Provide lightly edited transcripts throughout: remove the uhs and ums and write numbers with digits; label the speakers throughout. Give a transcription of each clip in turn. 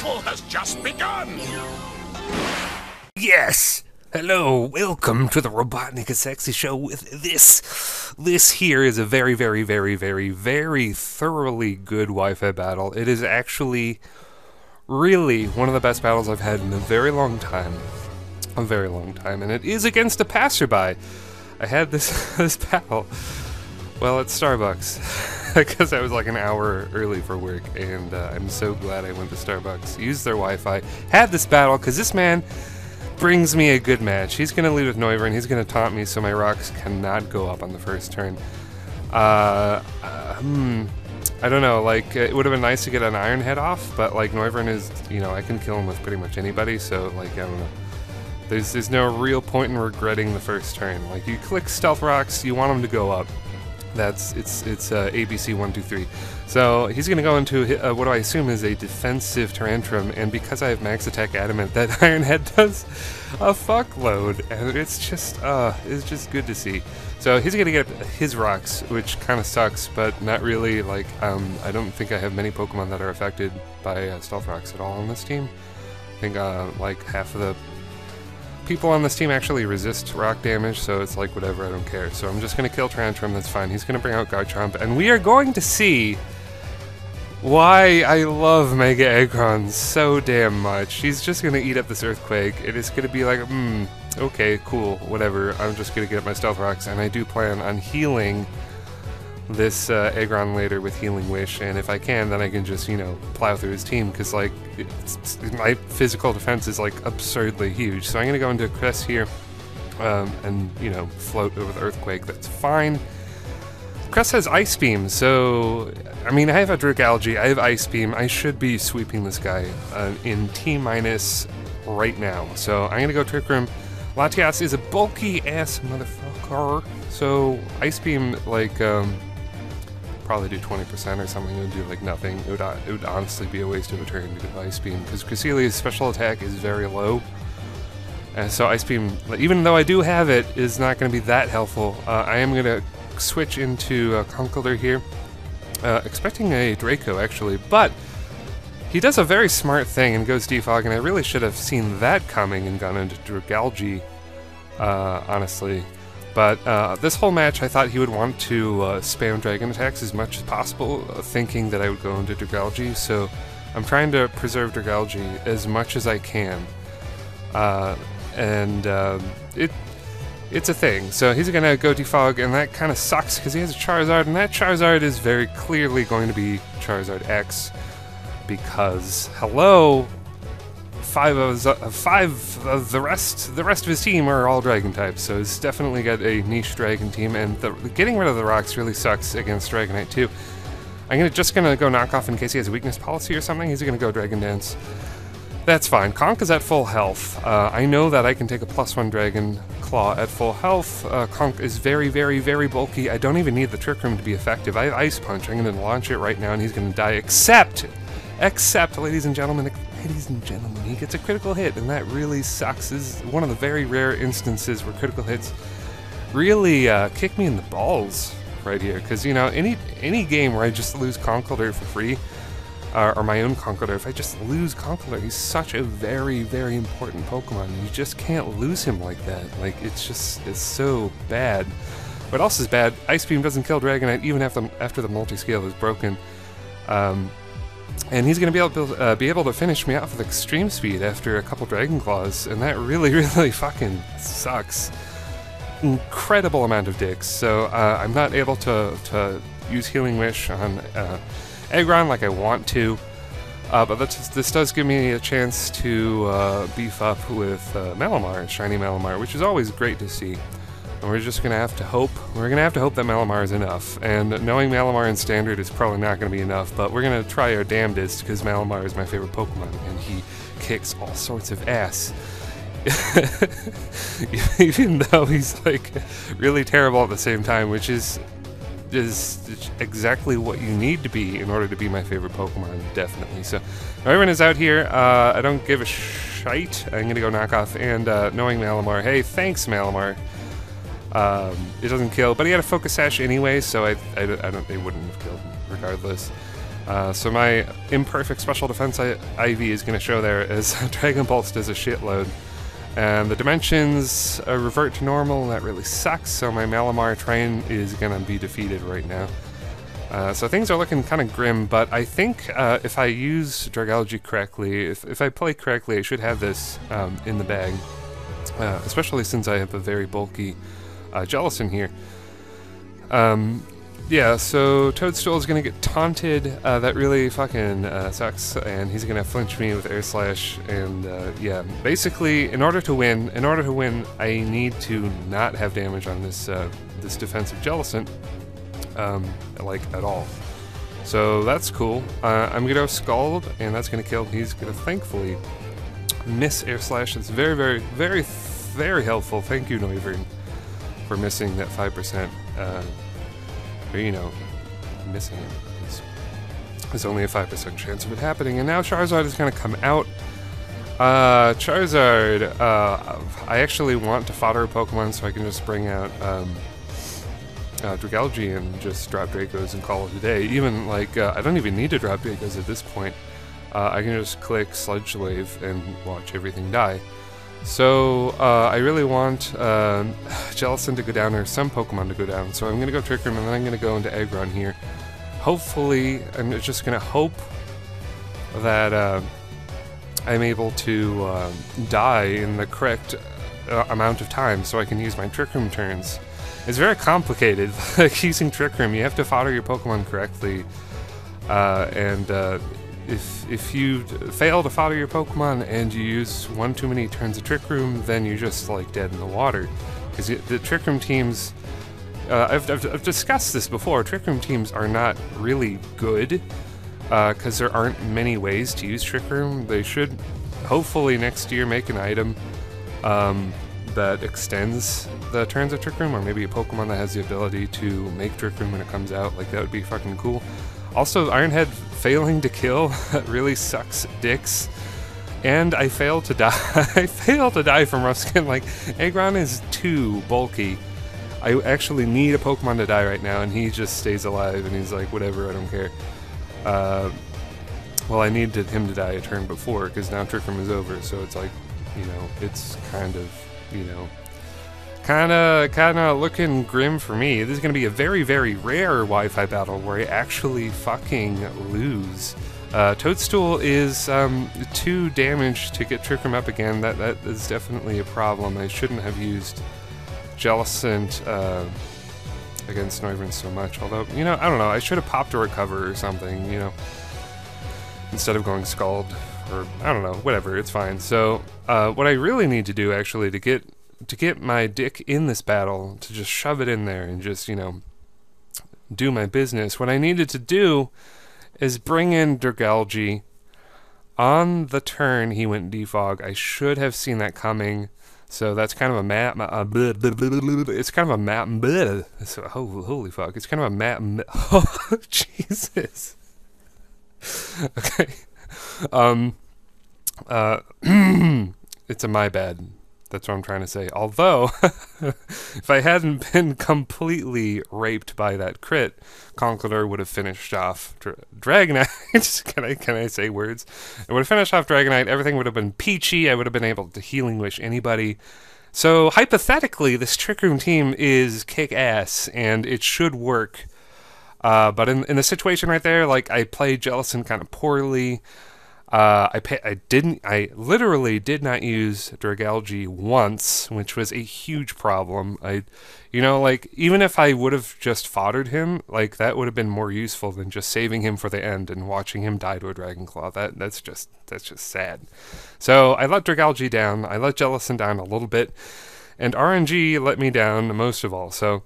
Speaker 1: battle has just begun!
Speaker 2: Yes! Hello, welcome to the RobotnikIsSexy show with this. This here is a very, very, very, very, very thoroughly good Wi-Fi battle. It is actually really one of the best battles I've had in a very long time. A very long time, and it is against a passerby. I had this battle, well, at Starbucks, because I was like an hour early for work, and I'm so glad I went to Starbucks, used their Wi-Fi, had this battle, because this man brings me a good match. He's going to lead with Noivern, he's going to taunt me so my rocks cannot go up on the first turn. I don't know, like, it would have been nice to get an Iron Head off, but like Noivern is, you know, I can kill him with pretty much anybody, so like, I don't know. There's no real point in regretting the first turn. Like, you click Stealth Rocks, you want them to go up. It's ABC 1, 2, 3. So he's going to go into what I assume is a defensive Tyrantrum, and because I have Max Attack Adamant, that Iron Head does a fuckload, and it's just good to see. So he's going to get his rocks, which kind of sucks, but not really. Like, I don't think I have many Pokemon that are affected by Stealth Rocks at all on this team. I think like half of the people on this team actually resist rock damage, so it's like whatever, I don't care. So I'm just going to kill Tyrantrum, that's fine. He's going to bring out Garchomp, and we are going to see why I love Mega Aggron so damn much. He's just going to eat up this Earthquake. It is going to be like, okay, cool, whatever. I'm just going to get up my Stealth Rocks, and I do plan on healing this Aggron later with Healing Wish, and if I can, then I can just, you know, plow through his team, because, like, my physical defense is, like, absurdly huge. So I'm going to go into Cress here, and, you know, float over the Earthquake. That's fine. Cress has Ice Beam, so, I mean, I have a Dragalge, I have Ice Beam. I should be sweeping this guy in T- right now. So I'm going to go Trick Room. Latias is a bulky-ass motherfucker, so Ice Beam, like, probably do 20% or something. It would do like nothing. It would honestly be a waste of a turn to do Ice Beam, because Cresselia's special attack is very low, and so Ice Beam, even though I do have it, is not going to be that helpful. I am going to switch into Conkeldurr here, expecting a Draco actually, but he does a very smart thing and goes Defog, and I really should have seen that coming and gone into Dragalge, honestly. But this whole match, I thought he would want to spam Dragon attacks as much as possible, thinking that I would go into Dragalge, so I'm trying to preserve Dragalge as much as I can. It's a thing. So he's going to go Defog, and that kind of sucks because he has a Charizard, and that Charizard is very clearly going to be Charizard X, because, hello, five of the rest of his team are all Dragon types, so he's definitely got a niche Dragon team, and getting rid of the rocks really sucks against Dragonite too. I'm just gonna go knock off in case he has a weakness policy or something. He's gonna go Dragon Dance. That's fine. Conk is at full health. I know that I can take a +1 Dragon Claw at full health. Conk is very, very, very bulky. I don't even need the Trick Room to be effective. I have Ice Punch. I'm gonna launch it right now, and he's gonna die. Except, ladies and gentlemen, he gets a critical hit, and that really sucks. This is one of the very rare instances where critical hits really kick me in the balls right here, because, you know, any game where I just lose Conkeldurr for free, or my own Conkeldurr, if I just lose Conkeldurr, he's such a very, very important Pokemon. You just can't lose him like that. Like, it's so bad. What else is bad? Ice Beam doesn't kill Dragonite even after the multi-scale is broken. And he's going to be able to finish me off with Extreme Speed after a couple Dragon Claws, and that really, really fucking sucks. Incredible amount of dicks. So I'm not able to use Healing Wish on Aggron like I want to, but this does give me a chance to beef up with Malamar, Shiny Malamar, which is always great to see. And we're just going to have to hope. We're going to have to hope that Malamar is enough. And knowing Malamar in Standard is probably not going to be enough, but we're going to try our damnedest, because Malamar is my favorite Pokemon, and he kicks all sorts of ass. Even though he's, like, really terrible at the same time, which is exactly what you need to be in order to be my favorite Pokemon, definitely. So, everyone is out here. I don't give a shite. I'm going to go knock off, and knowing Malamar, hey, thanks, Malamar. It doesn't kill, but he had a Focus Sash anyway, so I don't. They wouldn't have killed him regardless. So my imperfect special defense IV is going to show there as Dragon Pulse does a shitload. And the dimensions revert to normal, and that really sucks, so my Malamar train is going to be defeated right now. So things are looking kind of grim, but I think if I use Dragalge correctly, if I play correctly, I should have this in the bag. Especially since I have a very bulky Jellicent here. Yeah, so Toadstool is going to get taunted. That really fucking sucks, and he's going to flinch me with Air Slash. And yeah, basically, in order to win, I need to not have damage on this this defensive Jellicent, like at all. So that's cool. I'm going to go Scald, and that's going to kill. He's going to thankfully miss Air Slash. It's very, very, very, very helpful. Thank you, Noivern, for missing that 5%. Or, you know, missing it. There's only a 5% chance of it happening. And now Charizard is going to come out. Charizard, I actually want to fodder a Pokemon so I can just bring out Dragalge and just drop Dracos and call it a day. Even, like, I don't even need to drop Dracos at this point. I can just click Sludge Wave and watch everything die. So, I really want Jellicent to go down, or some Pokemon to go down, so I'm going to go Trick Room, and then I'm going to go into Aggron here. Hopefully, I'm just going to hope that I'm able to die in the correct amount of time, so I can use my Trick Room turns. It's very complicated, like using Trick Room. You have to fodder your Pokemon correctly, if you fail to fodder your Pokemon and you use one too many turns of Trick Room, then you're just like dead in the water. Because the Trick Room teams, I've discussed this before, Trick Room teams are not really good, because there aren't many ways to use Trick Room. They should, hopefully next year, make an item that extends the turns of Trick Room, or maybe a Pokemon that has the ability to make Trick Room when it comes out. Like, that would be fucking cool. Also, Ironhead failing to kill really sucks dicks. And I failed to die. I failed to die from Rough Skin. Like, Aggron is too bulky. I actually need a Pokemon to die right now, and he just stays alive, and he's like, whatever, I don't care. Well, I needed him to die a turn before, because now Trick Room is over, so it's like, you know, it's kind of, you know, kind of looking grim for me. This is going to be a very, very rare Wi-Fi battle where I actually fucking lose. Toadstool is 2 damage to get Trick Room up again. That is definitely a problem. I shouldn't have used Jellicent against Noivern so much. Although, you know, I don't know. I should have popped a Recover or something, you know, instead of going Scald. Or, I don't know, whatever, it's fine. So, what I really need to do, actually, to get my dick in this battle, to just shove it in there and just, you know, do my business, what I needed to do is bring in Dragalge. On the turn, he went Defog. I should have seen that coming. So that's kind of a map. It's kind of a map. So, holy fuck! It's kind of a map. Oh, Jesus. Okay. It's a my bad. That's what I'm trying to say. Although, if I hadn't been completely raped by that crit, Conkeldurr would have finished off Dragonite. Can I say words? It would have finished off Dragonite. Everything would have been peachy. I would have been able to Healing Wish anybody. So, hypothetically, this Trick Room team is kick-ass, and it should work. But in the situation right there, like, I played Jellicent kind of poorly. I literally did not use Dragalge once, which was a huge problem. You know, like, even if I would have just foddered him, like, that would have been more useful than just saving him for the end and watching him die to a Dragon Claw. That's just sad. So, I let Dragalge down, I let Jellicent down a little bit, and RNG let me down most of all, so...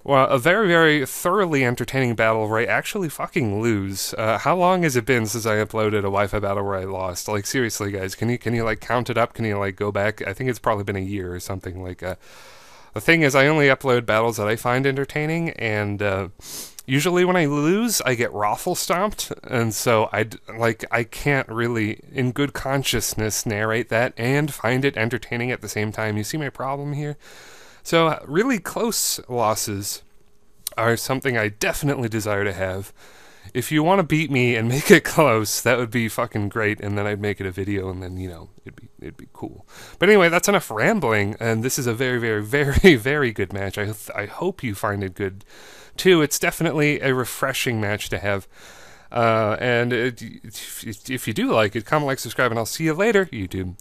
Speaker 2: Well, a very, very thoroughly entertaining battle where I actually fucking lose. How long has it been since I uploaded a Wi-Fi battle where I lost? Like, seriously, guys, can you like, count it up? Can you, like, go back? I think it's probably been a year or something. Like, the thing is, I only upload battles that I find entertaining, and, usually when I lose, I get raffle stomped, and so I can't really, in good consciousness, narrate that and find it entertaining at the same time. You see my problem here? So, really close losses are something I definitely desire to have if you want to beat me and make it close, that would be fucking great, and then I'd make it a video, and then, you know, it'd be cool. But anyway, that's enough rambling, and this is a very, very, very, very good match. I hope you find it good too. It's definitely a refreshing match to have. And if you do like it, comment, like, subscribe, and I'll see you later, YouTube.